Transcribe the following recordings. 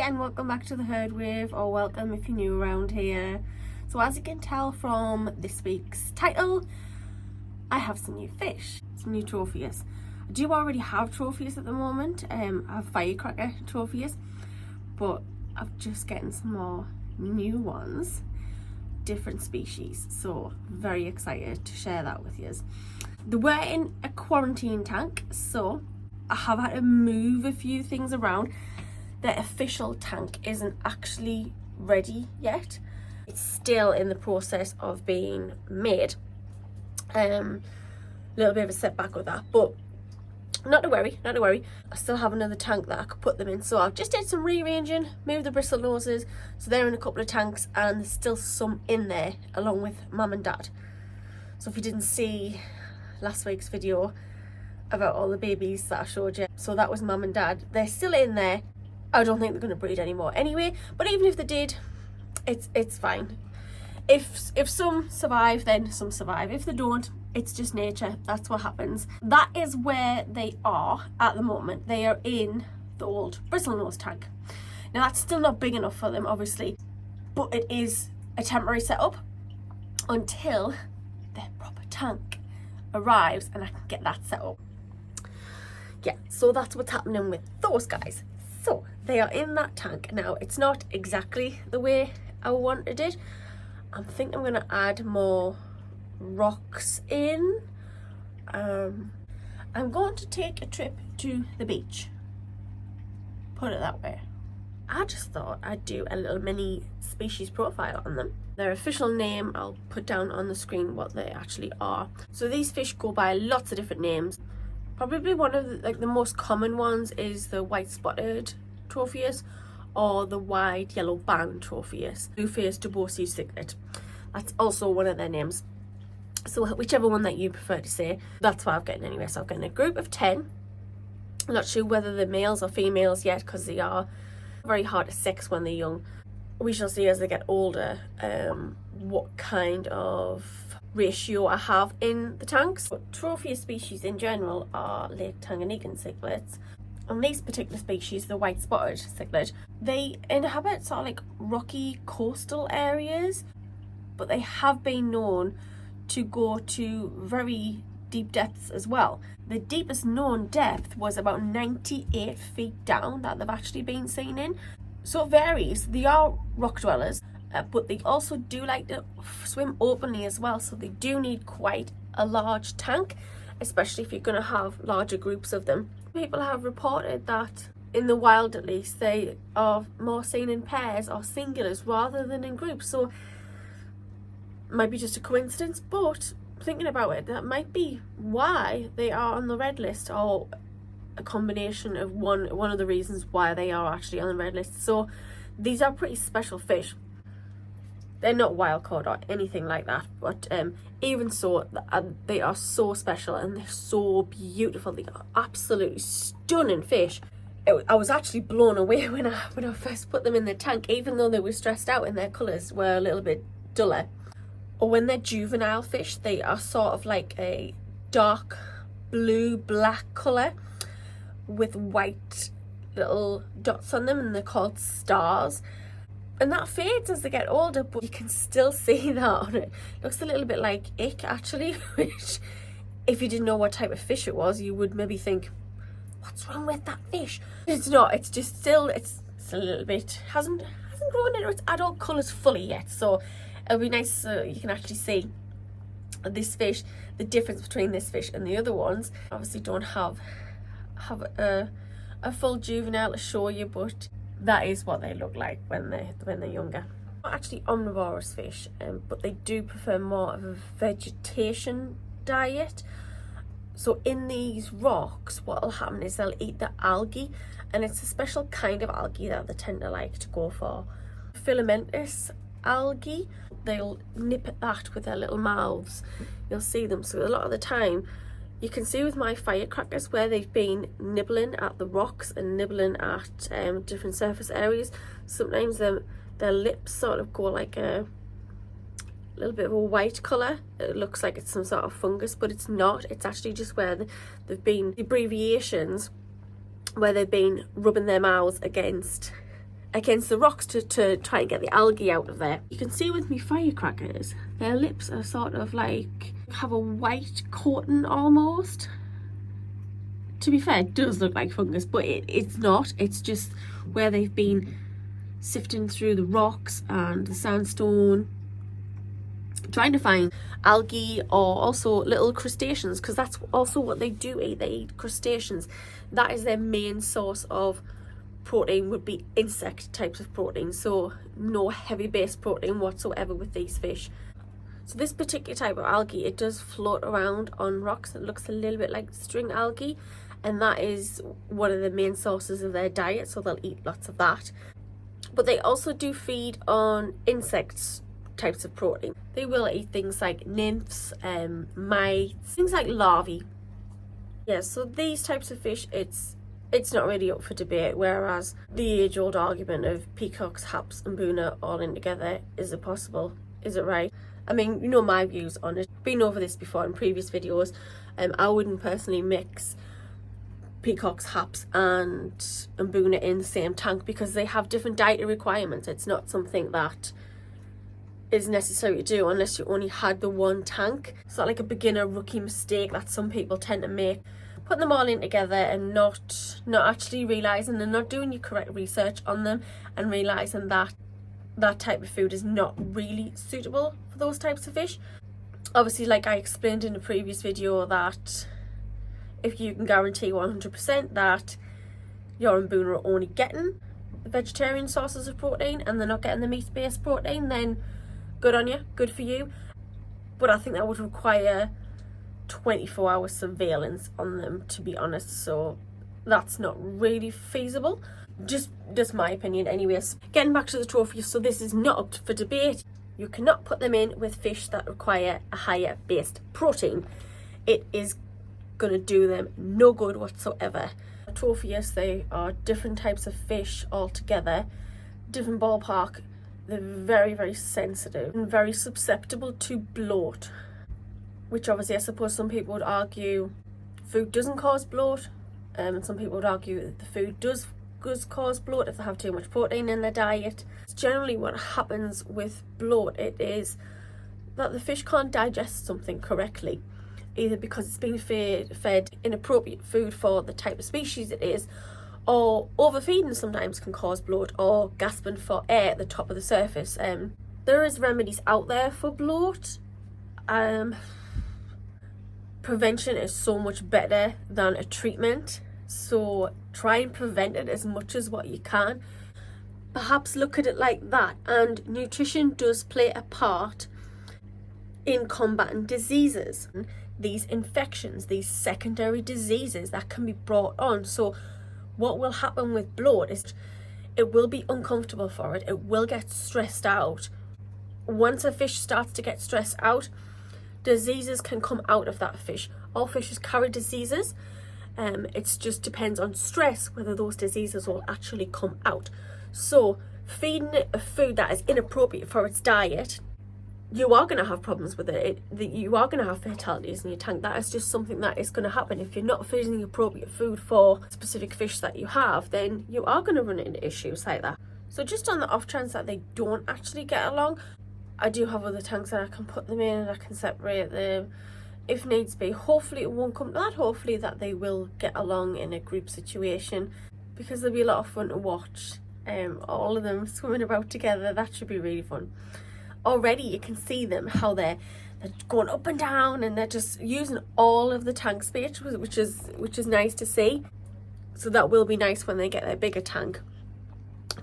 and welcome back to the Herd Wave, or welcome if you're new around here. So as you can tell from this week's title, I have some new fish, some new Tropheus. I do already have Tropheus at the moment. I have firecracker Tropheus, but I'm just getting some more new ones, different species, so very excited to share that with you. We're in a quarantine tank, so I have had to move a few things around. The official tank isn't actually ready yet. It's still in the process of being made. Little bit of a setback with that, but not to worry. I still have another tank that I could put them in. So I've just did some rearranging, moved the bristle noses, so they're in a couple of tanks, and there's still some in there along with mum and dad. So if you didn't see last week's video about all the babies that I showed you, so that was mum and dad. They're still in there. I don't think they're going to breed anymore anyway, but even if they did, it's fine. If some survive, then some survive. If they don't, it's just nature. That's what happens. That is where they are at the moment. They are in the old bristlenose tank. Now that's still not big enough for them, obviously, but it is a temporary setup until their proper tank arrives and I can get that set up. Yeah, so that's what's happening with those guys. So they are in that tank now. It's not exactly the way I wanted it. I think I'm going to add more rocks in. I'm going to take a trip to the beach, put it that way. I just thought I'd do a little mini species profile on them. Their official name, I'll put down on the screen what they actually are. So these fish go by lots of different names. Probably one of the most common ones is the white spotted Tropheus or the wide yellow band Tropheus. Tropheus Duboisi Maswa. That's also one of their names. So whichever one that you prefer to say, that's what I've gotten anyway. So I've gotten a group of 10. I'm not sure whether they're males or females yet because they are very hard to sex when they're young. We shall see as they get older what kind of ratio I have in the tanks. But Tropheus species in general are Lake Tanganyikan Cichlids. And these particular species, the white spotted cichlid, they inhabit sort of like rocky coastal areas, but they have been known to go to very deep depths as well. The deepest known depth was about 98 feet down that they've actually been seen in. So it varies. They are rock dwellers, but they also do like to swim openly as well, so they do need quite a large tank, especially if you're going to have larger groups of them. People have reported that in the wild, at least, they are more seen in pairs or singulars rather than in groups. So it might be just a coincidence, but thinking about it, that might be why they are on the red list, or a combination of one of the reasons why they are actually on the red list. So these are pretty special fish. They're not wild caught or anything like that, but even so, they are so special and they're so beautiful. They are absolutely stunning fish. I was actually blown away when I first put them in the tank, even though they were stressed out and their colours were a little bit duller. Or when they're juvenile fish, they are sort of like a dark blue-black colour with white little dots on them, and they're called stars. And that fades as they get older, but you can still see that on it. Looks a little bit like ick, actually, which if you didn't know what type of fish it was, you would maybe think, what's wrong with that fish? It's not, it's just still, it's a little bit, hasn't grown into its adult colours fully yet. So it'll be nice so you can actually see this fish, the difference between this fish and the other ones. Obviously don't have a full juvenile to show you, but that is what they look like when they're younger. Not actually omnivorous fish, but they do prefer more of a vegetation diet. So in these rocks, what will happen is they'll eat the algae, and it's a special kind of algae that they tend to like to go for. Filamentous algae. They'll nip at that with their little mouths. You'll see them. So a lot of the time, you can see with my firecrackers where they've been nibbling at the rocks and nibbling at different surface areas. Sometimes their lips sort of go like a little bit of a white colour. It looks like it's some sort of fungus, but it's not. It's actually just where they've been abbreviations where they've been rubbing their mouths against against the rocks to try and get the algae out of there. You can see with me firecrackers, their lips are sort of like have a white coating almost. To be fair, it does look like fungus, but it's not. It's just where they've been sifting through the rocks and the sandstone, trying to find algae or also little crustaceans, because that's also what they do eat. They eat crustaceans. That is their main source of protein, would be insect types of protein, so no heavy base protein whatsoever with these fish. So this particular type of algae, it does float around on rocks. It looks a little bit like string algae, and that is one of the main sources of their diet, so they'll eat lots of that. But they also do feed on insects types of protein. They will eat things like nymphs, mites, things like larvae. Yeah, so these types of fish, it's not really up for debate, whereas the age-old argument of peacocks, haps and boona all in together, is it possible? Is it right? I mean, you know my views on it. Been over this before in previous videos. I wouldn't personally mix peacocks, haps and boona in the same tank, because they have different dietary requirements. It's not something that is necessary to do unless you only had the one tank. It's not like a beginner rookie mistake that some people tend to make, putting them all in together and not actually realising and not doing your correct research on them, and realising that that type of food is not really suitable for those types of fish. Obviously, like I explained in a previous video, that if you can guarantee 100% that your boona are only getting vegetarian sources of protein and they're not getting the meat-based protein, then good on you, good for you. But I think that would require 24-hour surveillance on them, to be honest, so that's not really feasible. Just my opinion anyways. Getting back to the trophies, so this is not up for debate. You cannot put them in with fish that require a higher based protein. It is going to do them no good whatsoever. Tropheus, they are different types of fish altogether, different ballpark. They're very, very sensitive and very susceptible to bloat, which obviously I suppose some people would argue food doesn't cause bloat, and some people would argue that the food does cause bloat if they have too much protein in their diet. It's generally what happens with bloat. It is that the fish can't digest something correctly, either because it's being fed inappropriate food for the type of species it is, or overfeeding sometimes can cause bloat, or gasping for air at the top of the surface. There is remedies out there for bloat. Prevention is so much better than a treatment, so try and prevent it as much as what you can. Perhaps look at it like that, and nutrition does play a part in combating diseases, these infections, these secondary diseases that can be brought on. So what will happen with bloat is it will be uncomfortable for it, it will get stressed out. Once a fish starts to get stressed out, diseases can come out of that fish. All fishes carry diseases. It just depends on stress whether those diseases will actually come out. So feeding it a food that is inappropriate for its diet, you are going to have problems with it. You are going to have fatalities in your tank. That is just something that is going to happen. If you're not feeding the appropriate food for specific fish that you have, then you are going to run into issues like that. So just on the off chance that they don't actually get along, I do have other tanks that I can put them in and I can separate them if needs be. Hopefully it won't come to that. Hopefully that they will get along in a group situation, because there'll be a lot of fun to watch. All of them swimming about together, that should be really fun. Already you can see them, how they're going up and down, and they're just using all of the tank space, which is nice to see. So that will be nice when they get their bigger tank,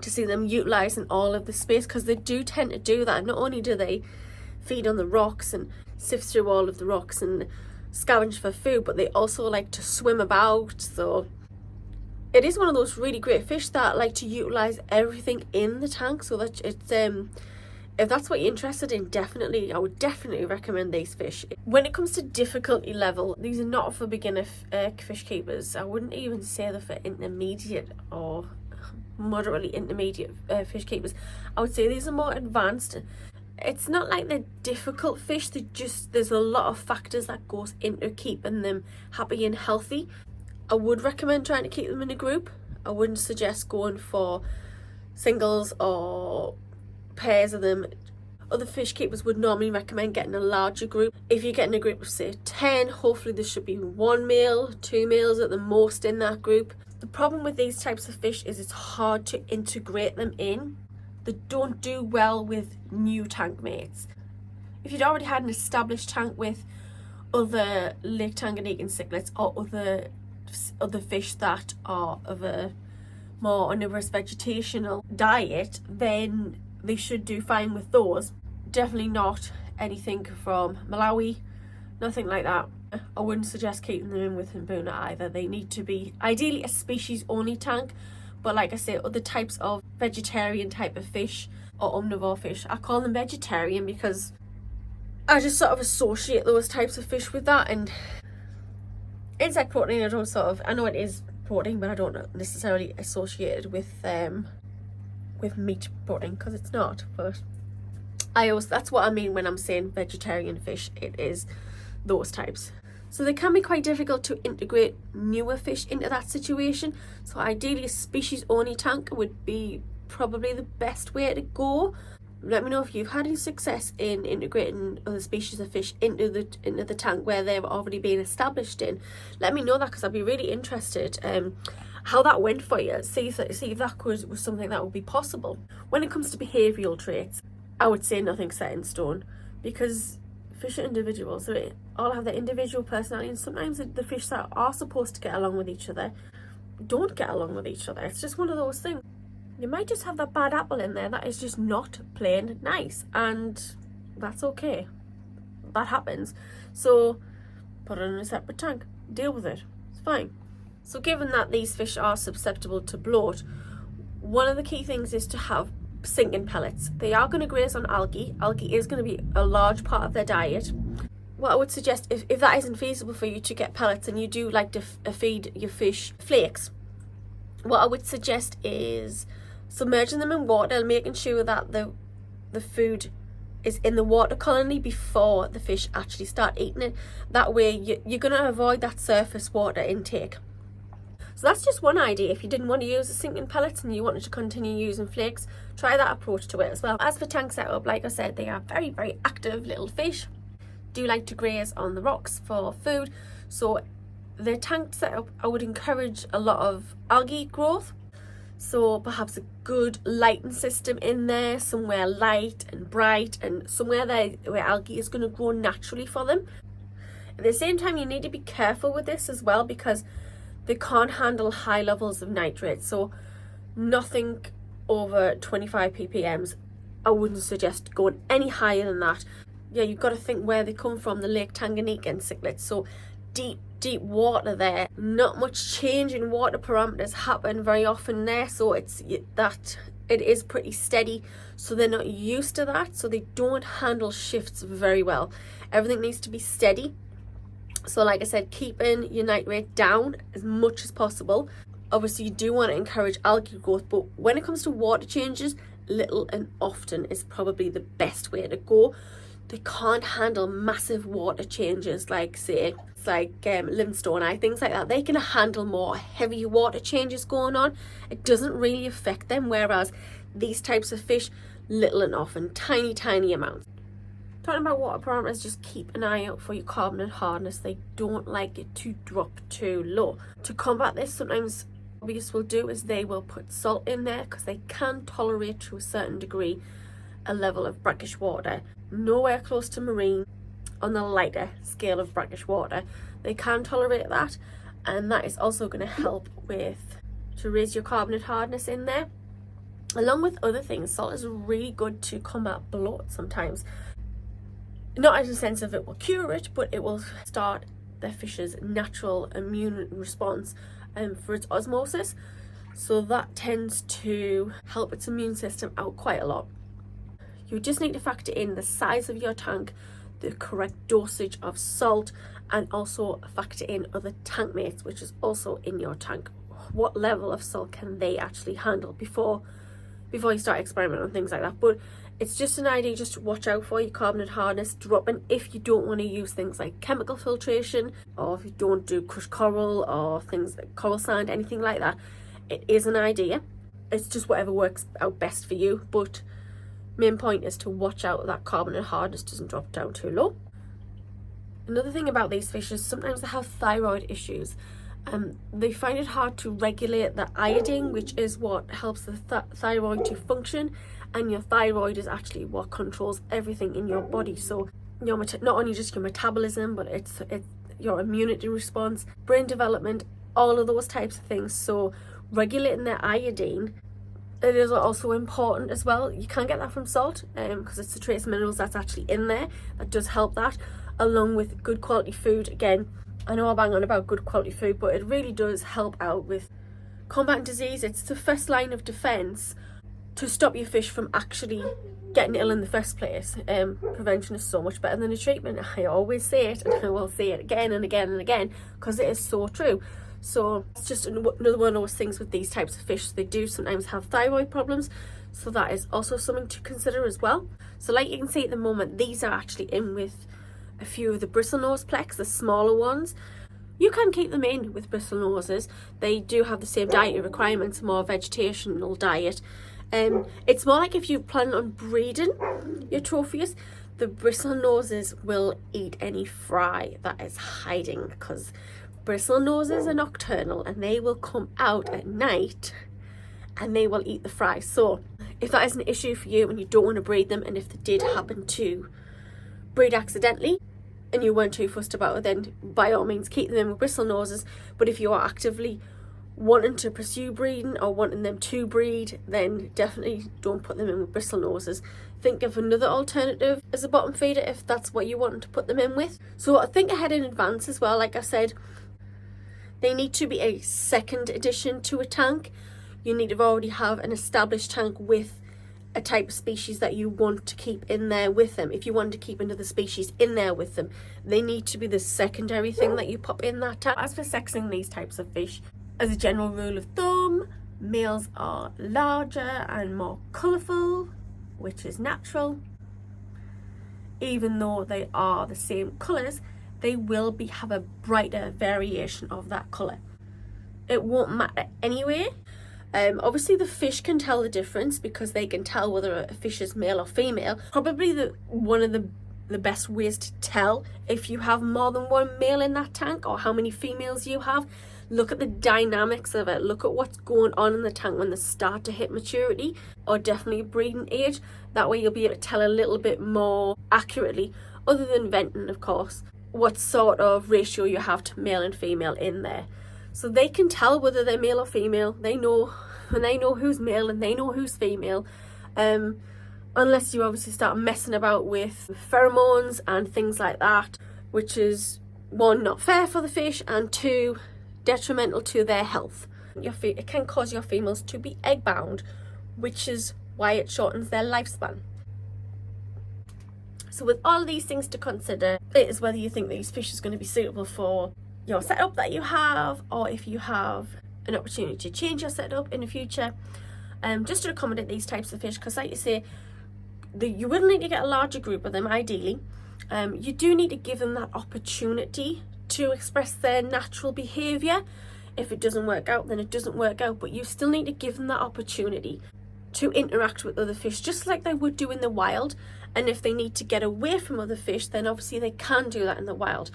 to see them utilising all of the space, because they do tend to do that. Not only do they feed on the rocks and sift through all of the rocks and scavenge for food, but they also like to swim about. So it is one of those really great fish that like to utilise everything in the tank, so that it's if that's what you're interested in, I would definitely recommend these fish. When it comes to difficulty level, these are not for beginner fish keepers. I wouldn't even say they're for intermediate or moderately intermediate fish keepers. I would say these are more advanced. It's not like they're difficult fish, there's a lot of factors that goes into keeping them happy and healthy. I would recommend trying to keep them in a group. I wouldn't suggest going for singles or pairs of them. Other fish keepers would normally recommend getting a larger group. If you're getting a group of say 10, hopefully there should be 1 male, 2 males at the most in that group. The problem with these types of fish is it's hard to integrate them in. They don't do well with new tank mates. If you'd already had an established tank with other Lake Tanganyikan Cichlids or other fish that are of a more omnivorous vegetational diet, then they should do fine with those. Definitely not anything from Malawi, nothing like that. I wouldn't suggest keeping them in with Mbuna either. They need to be ideally a species only tank, but like I say, other types of vegetarian type of fish or omnivore fish, I call them vegetarian because I just sort of associate those types of fish with that. And insect protein, I know it is protein, but I don't necessarily associate it with meat protein, because it's not. But that's what I mean when I'm saying vegetarian fish. It is those types. So they can be quite difficult to integrate newer fish into that situation. So ideally a species only tank would be probably the best way to go. Let me know if you've had any success in integrating other species of fish into the tank where they've already been established in. Let me know that, because I'd be really interested how that went for you. See if that was something that would be possible. When it comes to behavioural traits, I would say nothing set in stone, because fish are individuals, so they all have their individual personality, and sometimes the fish that are supposed to get along with each other don't get along with each other. It's just one of those things. You might just have that bad apple in there that is just not plain nice, and that's okay. That happens. So put it in a separate tank, deal with it, it's fine. So given that these fish are susceptible to bloat, one of the key things is to have sinking pellets. They are going to graze on algae. Algae is going to be a large part of their diet. What I would suggest, if that isn't feasible for you to get pellets and you do like to feed your fish flakes, what I would suggest is submerging them in water and making sure that the food is in the water colony before the fish actually start eating it. That way you're going to avoid that surface water intake. So that's just one idea. If you didn't want to use the sinking pellets and you wanted to continue using flakes, try that approach to it as well. As for tank setup, like I said, they are very, very active little fish. Do like to graze on the rocks for food. So the tank setup, I would encourage a lot of algae growth. So perhaps a good lighting system in there, somewhere light and bright, and somewhere where algae is going to grow naturally for them. At the same time, you need to be careful with this as well, because they can't handle high levels of nitrate. So nothing over 25 ppms. I wouldn't suggest going any higher than that. Yeah, you've got to think where they come from, the Lake Tanganyikan Cichlids. So deep water there. Not much change in water parameters happen very often there. So it is pretty steady. So they're not used to that. So they don't handle shifts very well. Everything needs to be steady. So like I said, keeping your nitrate down as much as possible. Obviously you do want to encourage algae growth, but when it comes to water changes, little and often is probably the best way to go. They can't handle massive water changes like say limestone eye, things like that. They can handle more heavy water changes going on. It doesn't really affect them, whereas these types of fish, little and often, tiny amounts. Talking about water parameters, just keep an eye out for your carbonate hardness. They don't like it to drop too low. To combat this, sometimes what hobbyists will do is they will put salt in there because they can tolerate to a certain degree a level of brackish water. Nowhere close to marine on the lighter scale of brackish water. They can tolerate that, and that is also going to help to raise your carbonate hardness in there. Along with other things, salt is really good to combat bloat sometimes. Not in the sense of it will cure it, but it will start the fish's natural immune response for its osmosis. So that tends to help its immune system out quite a lot. You just need to factor in the size of your tank, the correct dosage of salt, and also factor in other tank mates, which is also in your tank. What level of salt can they actually handle before you start experimenting on things like that. But it's just an idea just to watch out for your carbonate hardness dropping if you don't want to use things like chemical filtration, or if you don't do crushed coral or things like coral sand, anything like that. It is an idea. it's just whatever works out best for you, but main point is to watch out that carbonate hardness doesn't drop down too low. Another thing about these fish is sometimes they have thyroid issues. They find it hard to regulate the iodine, which is what helps the thyroid to function, and your thyroid is actually what controls everything in your body. So your not only just your metabolism, but it's your immunity response, brain development, all of those types of things. So regulating their iodine, it is also important as well. You can't get that from salt, because it's the trace minerals that's actually in there that does help that, along with good quality food. Again, I know I bang on about good quality food, but it really does help out with combating disease. It's the first line of defence to stop your fish from actually getting ill in the first place. Prevention is so much better than the treatment. I always say it, and I will say it again and again and again, because it is so true. So it's just another one of those things with these types of fish. They do sometimes have thyroid problems, so that is also something to consider as well. So like you can see at the moment, these are actually in with a few of the bristlenose plex, the smaller ones. You can keep them in with bristlenoses. They do have the same dietary requirements, more vegetational diet. It's more like if you plan on breeding your Tropheus, the bristlenoses will eat any fry that is hiding, because bristlenoses are nocturnal and they will come out at night and they will eat the fry. So if that is an issue for you and you don't want to breed them, and if they did happen to breed accidentally and you weren't too fussed about it, then by all means keep them in with bristlenoses. But if you are actively wanting to pursue breeding or wanting them to breed, then definitely don't put them in with bristlenoses. Think of another alternative as a bottom feeder if that's what you want to put them in with. So think ahead in advance as well. Like I said, they need to be a second addition to a tank. You need to already have an established tank with a type of species that you want to keep in there with them. If you want to keep another species in there with them, they need to be the secondary thing that you pop in that tank. As for sexing these types of fish, as a general rule of thumb, males are larger and more colourful, which is natural. Even though they are the same colours, they will have a brighter variation of that colour. It won't matter anyway. Obviously the fish can tell the difference, because they can tell whether a fish is male or female. Probably one of the best ways to tell if you have more than one male in that tank, or how many females you have. Look at the dynamics of it. Look at what's going on in the tank when they start to hit maturity, or definitely breeding age. That way you'll be able to tell a little bit more accurately, other than venting of course, what sort of ratio you have to male and female in there. So they can tell whether they're male or female. They know who's male and they know who's female. Unless you obviously start messing about with pheromones and things like that, which is one, not fair for the fish, and two, detrimental to their health. It can cause your females to be egg bound, which is why it shortens their lifespan. So with all these things to consider, it is whether you think these fish is going to be suitable for your setup that you have, or if you have an opportunity to change your setup in the future, just to accommodate these types of fish. Because like you say, you will need to get a larger group of them ideally. You do need to give them that opportunity to express their natural behaviour. If it doesn't work out, then it doesn't work out, but you still need to give them that opportunity to interact with other fish, just like they would do in the wild. And if they need to get away from other fish, then obviously they can do that in the wild.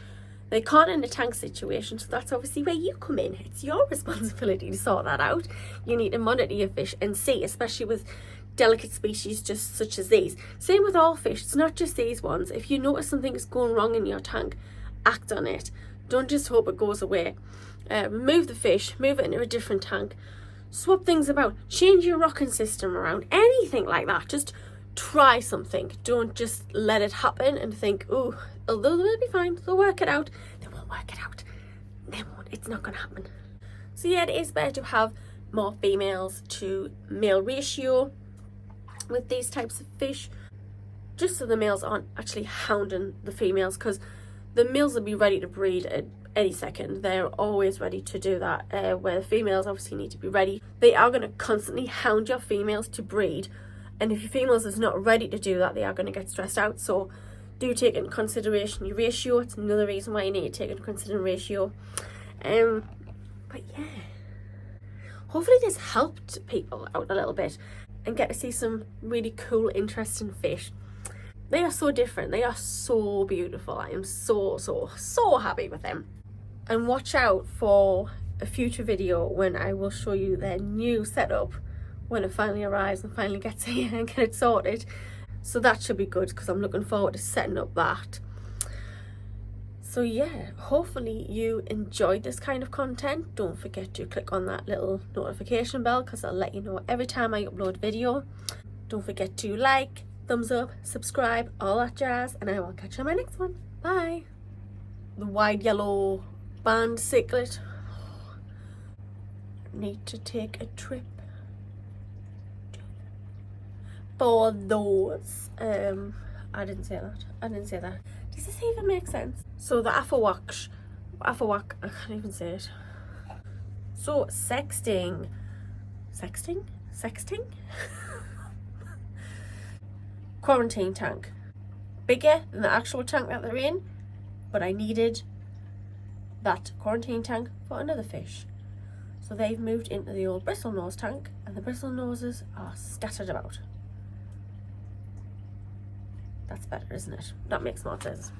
They can't in a tank situation, so that's obviously where you come in. It's your responsibility to sort that out. You need to monitor your fish and see, especially with delicate species just such as these. Same with all fish, it's not just these ones. If you notice something is going wrong in your tank, act on it. Don't just hope it goes away. Remove the fish, move it into a different tank, swap things about, change your rocking system around, anything like that. Just try something. Don't just let it happen and think, oh, they'll be fine, they'll work it out. They won't work it out. They won't. It's not going to happen. So yeah, it is better to have more females to male ratio with these types of fish, just so the males aren't actually hounding the females, because the males will be ready to breed at any second. They're always ready to do that, where the females obviously need to be ready. They are going to constantly hound your females to breed, and if your females is not ready to do that, they are going to get stressed out. So do take into consideration your ratio. It's another reason why you need to take into consideration ratio. But yeah, hopefully this helped people out a little bit and get to see some really cool, interesting fish. They are so different. They are so beautiful. I am so happy with them. And watch out for a future video when I will show you their new setup when it finally arrives and finally gets here and get it sorted. So that should be good because I'm looking forward to setting up that. So yeah, hopefully you enjoyed this kind of content. Don't forget to click on that little notification bell because I'll let you know every time I upload a video. Don't forget to like, thumbs up, subscribe, all that jazz, and I will catch you on my next one. Bye. The wide yellow band cichlid. Need to take a trip for those. I didn't say that. Does this even make sense? So the afawak, I can't even say it. So sexting. Quarantine tank. Bigger than the actual tank that they're in, but I needed that quarantine tank for another fish. So they've moved into the old bristlenose tank and the bristlenoses are scattered about. That's better, isn't it? That makes more sense.